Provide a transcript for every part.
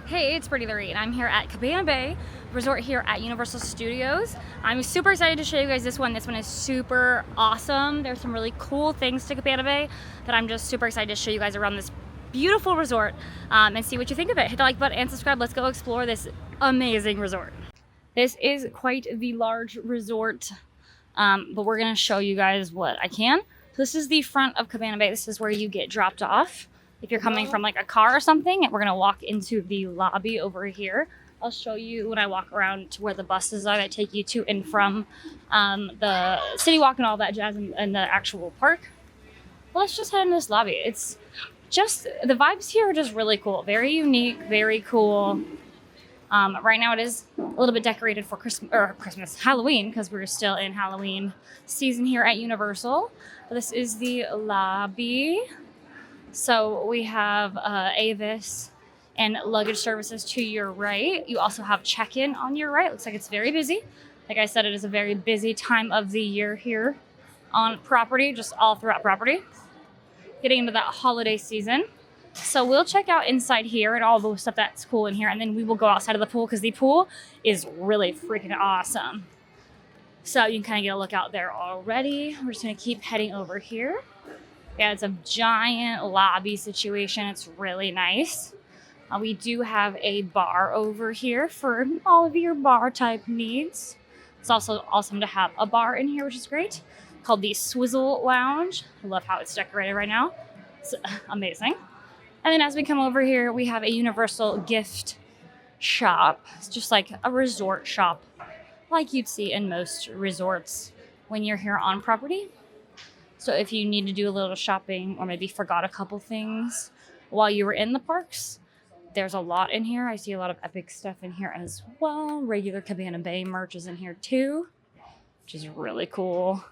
Hey, it's Brittany LaRee, and I'm here at Cabana Bay Resort here at Universal Studios. I'm super excited to show you guys this one. This one is super awesome. There's some really cool things to Cabana Bay that I'm just super excited to show you guys around this beautiful resort and see what you think of it. Hit the like button and subscribe. Let's go explore this amazing resort. This is quite the large resort, but we're gonna show you guys what I can. So this is the front of Cabana Bay. This is where you get dropped off if you're coming from like a car or something, and we're gonna walk into the lobby over here. I'll show you when I walk around to where the buses are that take you to and from the city walk and all that jazz and the actual park. Well, let's just head in this lobby. It's just, the vibes here are just really cool. Very unique, very cool. Right now it is a little bit decorated for Halloween, because we're still in Halloween season here at Universal. But this is the lobby. So we have Avis and luggage services to your right. You also have check-in on your right. Looks like it's very busy. Like I said, it is a very busy time of the year here on property, just all throughout property. Getting into that holiday season. So we'll check out inside here and all the stuff that's cool in here, and then we will go outside of the pool because the pool is really freaking awesome. So you can kind of get a look out there already. We're just gonna keep heading over here. Yeah, it's a giant lobby situation. It's really nice. We do have a bar over here for all of your bar type needs. It's also awesome to have a bar in here, which is great, called the Swizzle Lounge. I love how it's decorated right now. It's amazing. And then as we come over here, we have a Universal gift shop. It's just like a resort shop, like you'd see in most resorts when you're here on property. So if you need to do a little shopping or maybe forgot a couple things while you were in the parks, there's a lot in here. I see a lot of epic stuff in here as well. Regular Cabana Bay merch is in here too, which is really cool.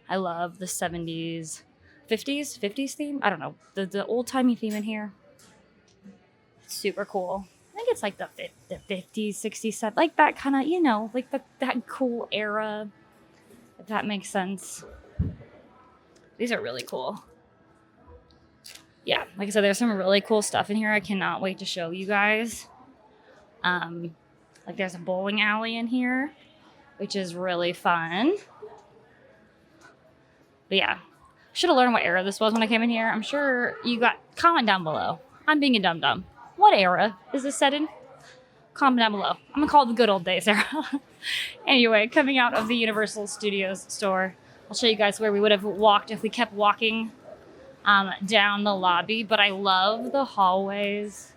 I love the 70s, 50s theme. I don't know, the old-timey theme in here. It's super cool. I think it's like the 50s, 60s, like that kind of, you know, like that cool era, if that makes sense. These are really cool. Yeah, like I said, there's some really cool stuff in here. I cannot wait to show you guys. Like there's a bowling alley in here, which is really fun. But yeah, should have learned what era this was when I came in here. I'm sure you got, comment down below. I'm being a dum-dum. What era is this set in? Comment down below. I'm gonna call it the good old days era. Anyway, coming out of the Universal Studios store, I'll show you guys where we would have walked if we kept walking down the lobby. But I love the hallways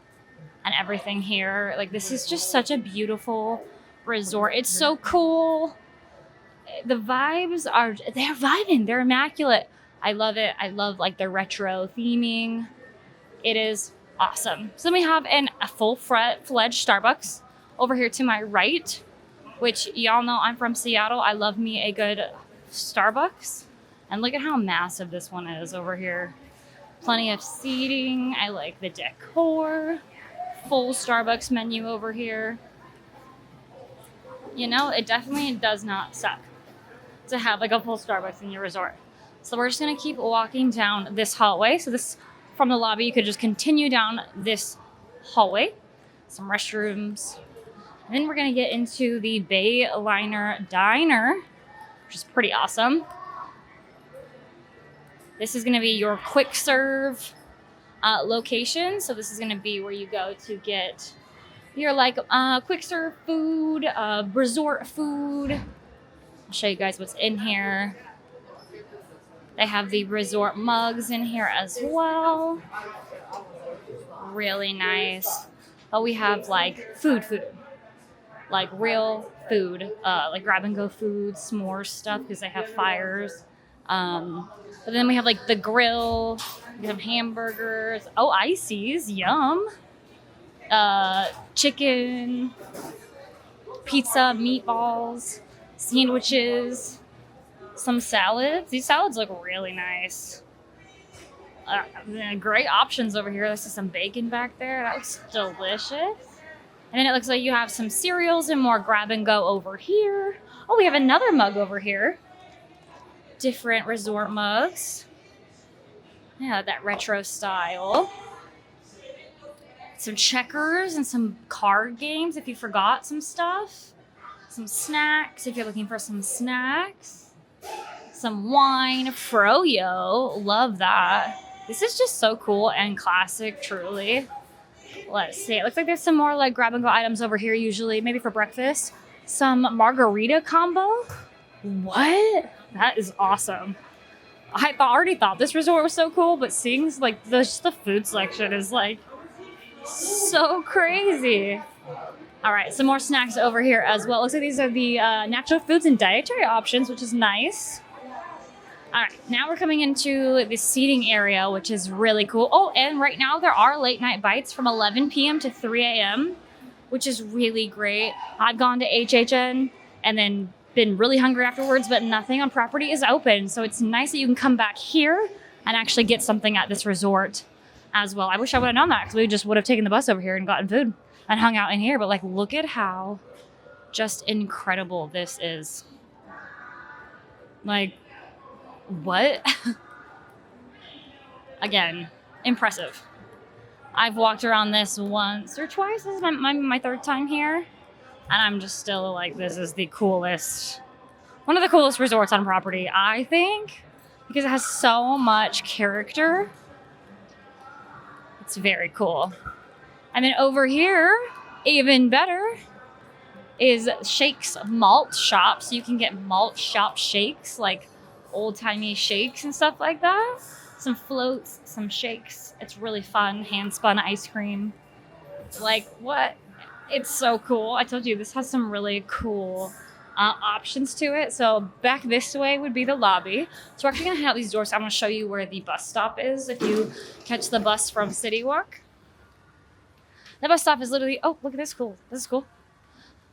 and everything here. Like, this is just such a beautiful resort. It's so cool. The vibes they're vibing. They're immaculate. I love it. I love like the retro theming. It is awesome. So then we have a full-fledged Starbucks over here to my right, which y'all know I'm from Seattle. I love me a good Starbucks. And look at how massive this one is over here. Plenty of seating. I like the decor. Full Starbucks menu over here. You know, it definitely does not suck to have like a full Starbucks in your resort. So we're just gonna keep walking down this hallway. So this, from the lobby, you could just continue down this hallway. Some restrooms. And then we're gonna get into the Bayliner Diner, which is pretty awesome. This is gonna be your quick serve location. So this is gonna be where you go to get your like quick serve food, resort food. I'll show you guys what's in here. They have the resort mugs in here as well. Really nice. But we have like food. Like real food, like grab and go food, s'more stuff, because they have fires. But then we have like the grill, we have hamburgers, ices, yum. Chicken, pizza, meatballs, sandwiches, some salads. These salads look really nice. Great options over here. There's some bacon back there. That looks delicious. And then it looks like you have some cereals and more grab and go over here. Oh, we have another mug over here. Different resort mugs. Yeah, that retro style. some checkers and some card games if you forgot some stuff. Some snacks if you're looking for some snacks. Some wine, froyo, love that. This is just so cool and classic, truly. Let's see, it looks like there's some more like grab and go items over here usually, maybe for breakfast. Some margarita combo. What? That is awesome. I already thought this resort was so cool, but seeing like the food selection is like so crazy. All right, some more snacks over here as well. Looks like these are the natural foods and dietary options, which is nice. All right, now we're coming into the seating area, which is really cool. Oh, and right now there are late night bites from 11 p.m. to 3 a.m., which is really great. I've gone to HHN and then been really hungry afterwards, but nothing on property is open. So it's nice that you can come back here and actually get something at this resort as well. I wish I would have known that because we just would have taken the bus over here and gotten food and hung out in here. But like, look at how just incredible this is. Like, what? Again, impressive. I've walked around this once or twice. This is my third time here. And I'm just still like, this is the coolest, one of the coolest resorts on property, I think, because it has so much character. It's very cool. And then over here, even better, is Shakes Malt Shop. So you can get malt shop shakes, like old-timey shakes and stuff like that. Some floats, some shakes. It's really fun. Hand-spun ice cream. Like, what? It's so cool. I told you, this has some really cool options to it. So back this way would be the lobby. So we're actually going to head out these doors. I'm going to show you where the bus stop is if you catch the bus from City Walk. The bus stop is literally, oh, look at this, cool. This is cool.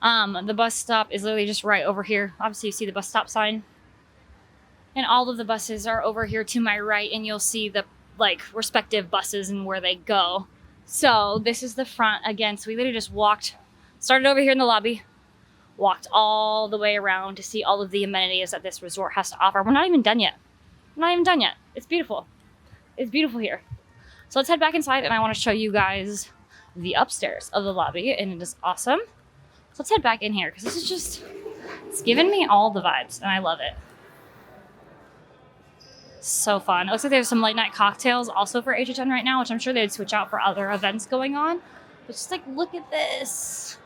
The bus stop is literally just right over here. Obviously, you see the bus stop sign. And all of the buses are over here to my right, and you'll see the like respective buses and where they go. So this is the front again. So we literally just started over here in the lobby, walked all the way around to see all of the amenities that this resort has to offer. We're not even done yet. It's beautiful. It's beautiful here. So let's head back inside, and I want to show you guys the upstairs of the lobby, and it is awesome. So let's head back in here because this is just, it's giving me all the vibes, and I love it. So fun. It looks like there's some late night cocktails also for HHN right now, which I'm sure they'd switch out for other events going on. But just like, look at this.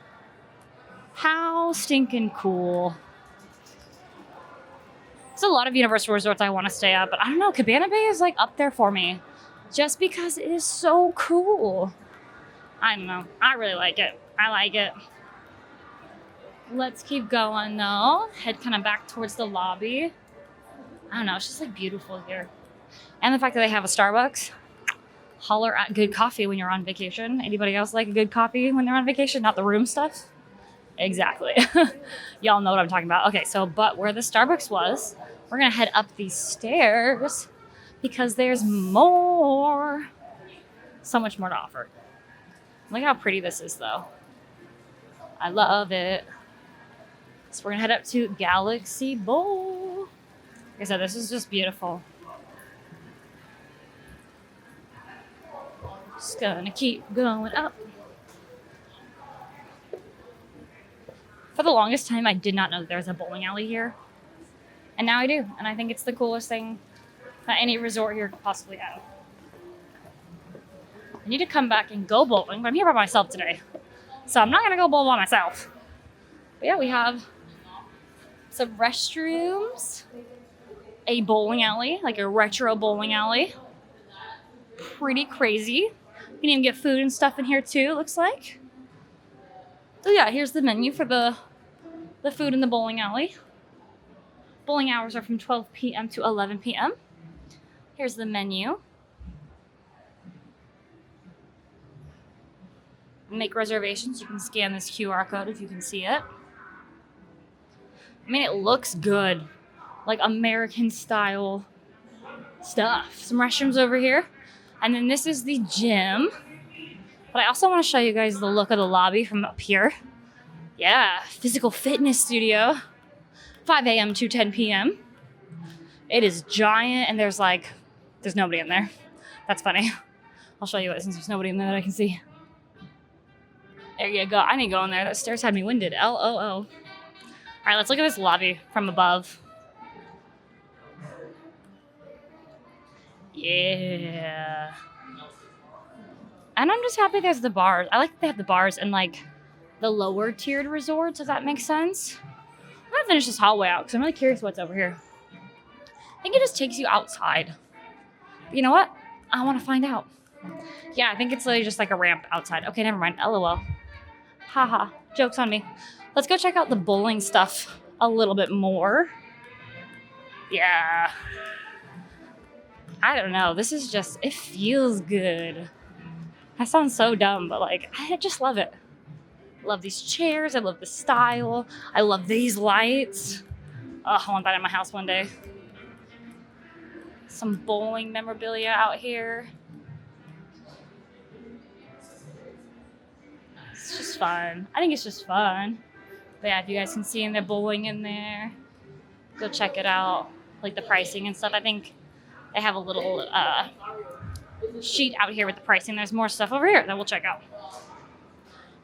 How stinking cool. There's a lot of Universal resorts I want to stay at, but I don't know, Cabana Bay is like up there for me just because it is so cool. I don't know. I really like it. I like it. Let's keep going though. Head kind of back towards the lobby. I don't know, it's just like beautiful here. And the fact that they have a Starbucks. Holler at good coffee when you're on vacation. Anybody else like a good coffee when they're on vacation? Not the room stuff? Exactly. Y'all know what I'm talking about. Okay, so but where the Starbucks was, we're gonna head up these stairs because there's more. So much more to offer. Look how pretty this is though. I love it. So we're gonna head up to Galaxy Bowl. Like I said, this is just beautiful. Just gonna keep going up. For the longest time, I did not know that there was a bowling alley here. And now I do. And I think it's the coolest thing that any resort here could possibly have. I need to come back and go bowling, but I'm here by myself today. So I'm not gonna go bowl by myself. But yeah, we have some restrooms. A bowling alley, like a retro bowling alley. Pretty crazy. You can even get food and stuff in here too, looks like. So yeah, here's the menu for the food in the bowling alley. Bowling hours are from 12 p.m. to 11 p.m. Here's the menu. Make reservations. You can scan this QR code if you can see it. I mean, it looks good. Like American style stuff. Some restrooms over here. And then this is the gym. But I also want to show you guys the look of the lobby from up here. Yeah, physical fitness studio. 5 a.m. to 10 p.m. It is giant and there's nobody in there. That's funny. I'll show you it since there's nobody in there that I can see. There you go. I need to go in there. That stairs had me winded. LOL. All right, let's look at this lobby from above. Yeah. And I'm just happy there's the bars. I like that they have the bars in like the lower tiered resorts, if that makes sense. I'm gonna finish this hallway out because I'm really curious what's over here. I think it just takes you outside. But you know what? I want to find out. Yeah, I think it's literally just like a ramp outside. Okay, never mind. LOL. Haha. Joke's on me. Let's go check out the bowling stuff a little bit more. Yeah. I don't know. This is just, it feels good. That sounds so dumb, but like, I just love it. I love these chairs. I love the style. I love these lights. Oh, I want that in my house one day. Some bowling memorabilia out here. It's just fun. I think it's just fun. But yeah, if you guys can see in there bowling in there, go check it out. Like the pricing and stuff. I think they have a little sheet out here with the pricing. There's more stuff over here that we'll check out.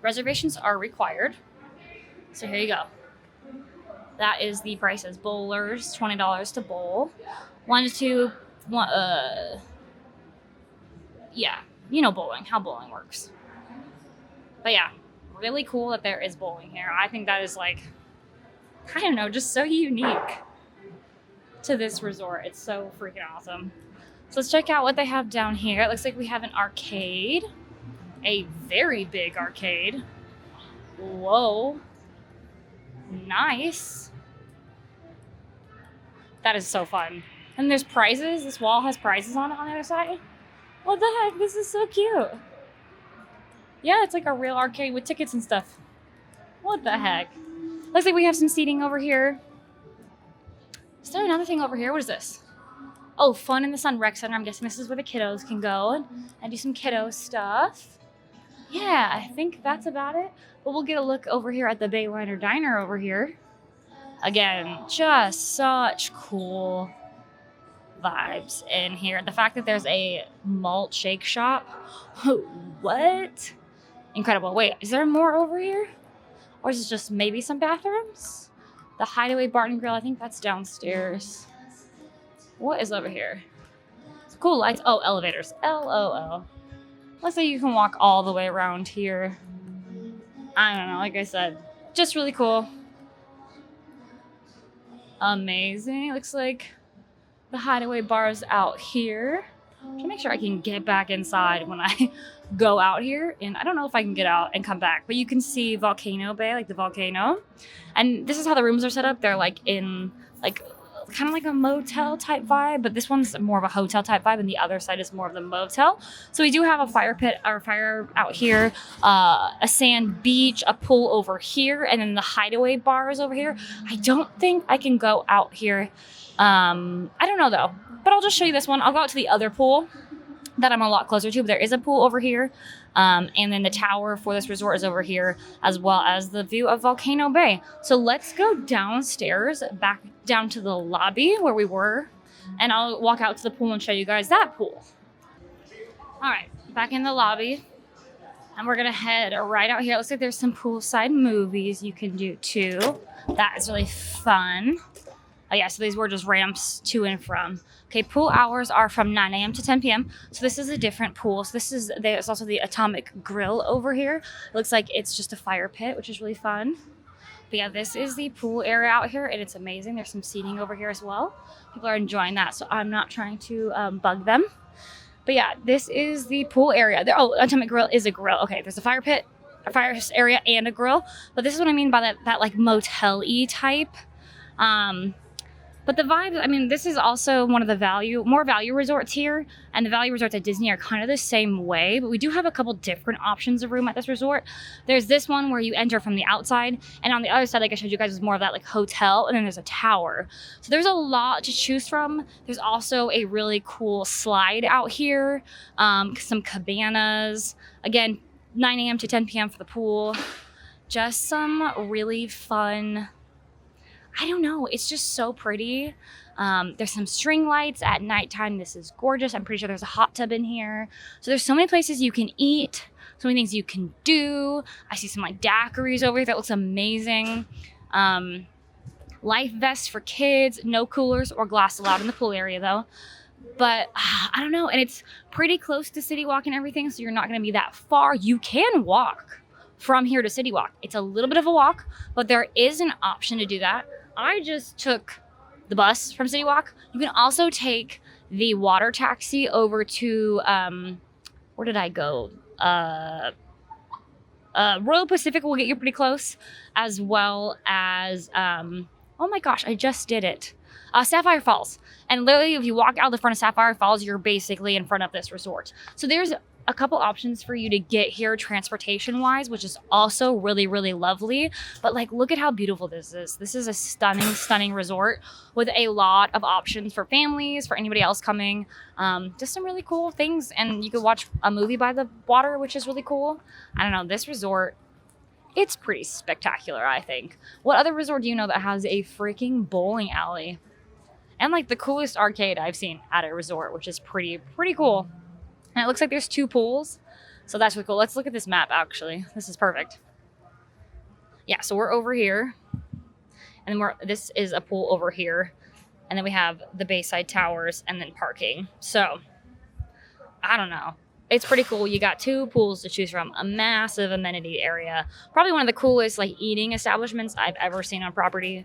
Reservations are required. So here you go. That is the prices. Bowlers, $20 to bowl. 1 to 2, yeah, you know bowling, how bowling works. But yeah, really cool that there is bowling here. I think that is like, I don't know, just so unique to this resort. It's so freaking awesome. So let's check out what they have down here. It looks like we have an arcade, a very big arcade. Whoa, nice. That is so fun. And there's prizes. This wall has prizes on it on the other side. What the heck? This is so cute. Yeah, it's like a real arcade with tickets and stuff. What the heck? Looks like we have some seating over here. Is there another thing over here? What is this? Oh, Fun in the Sun Rec Center. I'm guessing this is where the kiddos can go and do some kiddo stuff. Yeah, I think that's about it. But we'll get a look over here at the Bayliner Diner over here. Again, just such cool vibes in here. The fact that there's a malt shake shop. What? Incredible. Wait, is there more over here? Or is it just maybe some bathrooms? The Hideaway Bar and Grill, I think that's downstairs. What is over here? It's cool lights. Oh, elevators. LOL. Looks like you can walk all the way around here. I don't know, like I said, just really cool. Amazing. Looks like the Hideaway Bar is out here. I'm trying to make sure I can get back inside when I go out here. And I don't know if I can get out and come back, but you can see Volcano Bay, like the volcano. And this is how the rooms are set up. They're like in like kind of like a motel type vibe, but this one's more of a hotel type vibe, and the other side is more of the motel. So we do have a fire pit or fire out here, a sand beach, a pool over here, and then the Hideaway Bar is over here. I don't think I can go out here. I don't know though, but I'll just show you this one. I'll go out to the other pool that I'm a lot closer to, but there is a pool over here. And then the tower for this resort is over here, as well as the view of Volcano Bay. So let's go downstairs, back down to the lobby where we were, and I'll walk out to the pool and show you guys that pool. All right, back in the lobby, and we're gonna head right out here. It looks like there's some poolside movies you can do too. That is really fun. Oh yeah, so these were just ramps to and from. Okay, pool hours are from 9 a.m. to 10 p.m. So this is a different pool. So there's also the Atomic Grill over here. It looks like it's just a fire pit, which is really fun. But yeah, this is the pool area out here, and it's amazing. There's some seating over here as well. People are enjoying that, so I'm not trying to bug them. But yeah, this is the pool area. Atomic Grill is a grill. Okay, there's a fire pit, a fire area, and a grill. But this is what I mean by that like motel-y type. But the vibe, I mean, this is also one of the more value resorts here, and the value resorts at Disney are kind of the same way, but we do have a couple different options of room at this resort. There's this one where you enter from the outside, and on the other side, like I showed you guys, is more of that like hotel, and then there's a tower. So there's a lot to choose from. There's also a really cool slide out here, some cabanas. Again, 9 a.m. to 10 p.m. for the pool. Just some really fun, I don't know, it's just so pretty. There's some string lights at nighttime. This is gorgeous. I'm pretty sure there's a hot tub in here. So there's so many places you can eat. so many things you can do. I see some like daiquiris over here that looks amazing. Life vests for kids, no coolers or glass allowed in the pool area though. But I don't know, and it's pretty close to City Walk and everything, so you're not gonna be that far. You can walk from here to City Walk. It's a little bit of a walk, but there is an option to do that. I just took the bus from City Walk. You can also take the water taxi over to, where did I go? Royal Pacific will get you pretty close, as well as, oh my gosh, I just did it. Sapphire Falls. And literally, if you walk out the front of Sapphire Falls, you're basically in front of this resort. So there's a couple options for you to get here transportation-wise, which is also really, really lovely. But like, look at how beautiful this is. This is a stunning, stunning resort with a lot of options for families, for anybody else coming. Just some really cool things. And you could watch a movie by the water, which is really cool. I don't know, this resort, it's pretty spectacular, I think. What other resort do you know that has a freaking bowling alley? And like the coolest arcade I've seen at a resort, which is pretty cool. And it looks like there's 2 pools. So that's really cool. Let's look at this map actually. This is perfect. Yeah, so we're over here. And then this is a pool over here. And then we have the Bayside Towers and then parking. So, I don't know. It's pretty cool. You got 2 pools to choose from, a massive amenity area. Probably one of the coolest like eating establishments I've ever seen on property.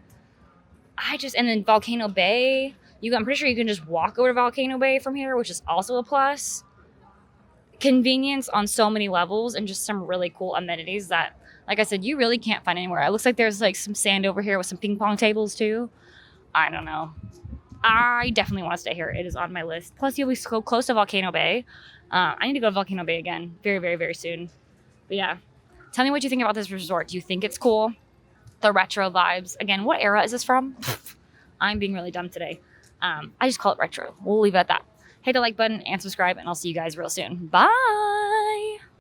And then Volcano Bay. I'm pretty sure you can just walk over to Volcano Bay from here, which is also a plus. Convenience on so many levels and just some really cool amenities that, like I said, you really can't find anywhere. It looks like there's like some sand over here with some ping pong tables too. I don't know. I definitely want to stay here. It is on my list. Plus, you'll be so close to Volcano Bay. I need to go to Volcano Bay again very, very, very soon. But yeah, tell me what you think about this resort. Do you think it's cool? The retro vibes. Again, what era is this from? I'm being really dumb today. I just call it retro. We'll leave it at that. Hit the like button and subscribe, and I'll see you guys real soon. Bye!